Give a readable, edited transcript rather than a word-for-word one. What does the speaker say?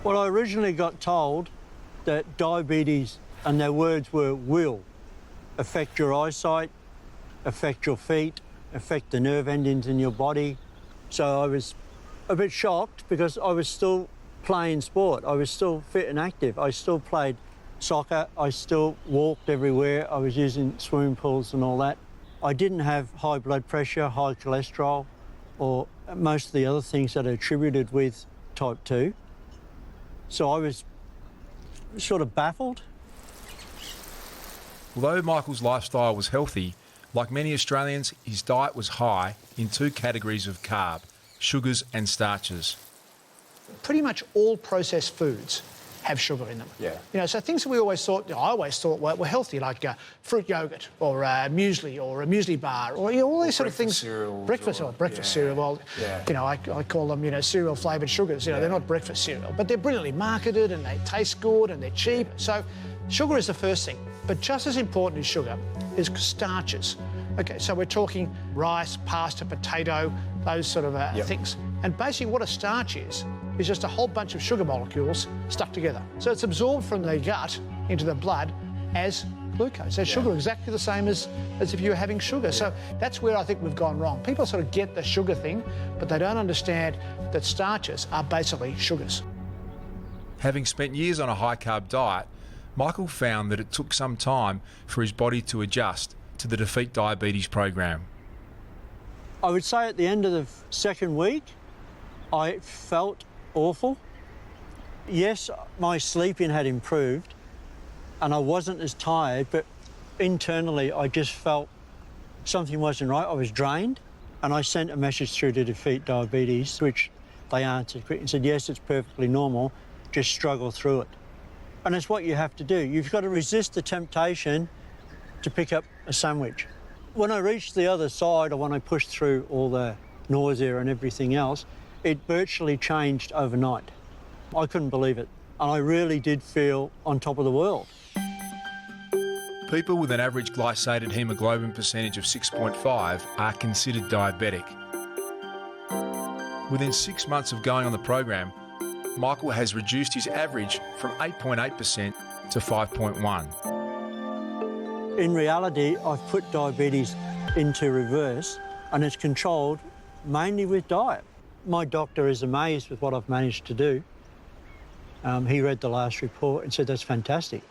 Well, I originally got told that diabetes, and their words were, will affect your eyesight, affect your feet, affect the nerve endings in your body. So I was a bit shocked because I was still playing sport. I was still fit and active. I still played soccer. I still walked everywhere. I was using swimming pools and all that. I didn't have high blood pressure, high cholesterol, or most of the other things that are attributed with type 2. So I was sort of baffled. Although Michael's lifestyle was healthy, like many Australians, his diet was high in 2 categories of carb, sugars and starches. Pretty much all processed foods have sugar in them. Yeah. You know, so things that we always thought, I always thought were healthy, like fruit yogurt or muesli or a muesli bar, or all these sort of things. Breakfast cereal. Well, you know, I call them, you know, cereal flavoured sugars. You know, they're not breakfast cereal, but they're brilliantly marketed and they taste good and they're cheap. So sugar is the first thing, but just as important as sugar is starches. Okay, so we're talking rice, pasta, potato, those sort of things. And basically what a starch is just a whole bunch of sugar molecules stuck together. So it's absorbed from the gut into the blood as glucose. So sugar exactly the same as if you were having sugar. So that's where I think we've gone wrong. People sort of get the sugar thing, but they don't understand that starches are basically sugars. Having spent years on a high-carb diet, Michael found that it took some time for his body to adjust to the Defeat Diabetes program. I would say at the end of the second week, I felt awful. Yes, my sleeping had improved and I wasn't as tired, but internally I just felt something wasn't right. I was drained, and I sent a message through to Defeat Diabetes, which they answered quick and said, yes, it's perfectly normal, just struggle through it. And it's what you have to do. You've got to resist the temptation to pick up a sandwich. When I reached the other side, or when I pushed through all the nausea and everything else, it virtually changed overnight. I couldn't believe it, and I really did feel on top of the world. People with an average glycated hemoglobin percentage of 6.5 are considered diabetic. Within 6 months of going on the program, Michael has reduced his average from 8.8% to 5.1%. In reality, I've put diabetes into reverse, and it's controlled mainly with diet. My doctor is amazed with what I've managed to do. He read the last report and said, that's fantastic.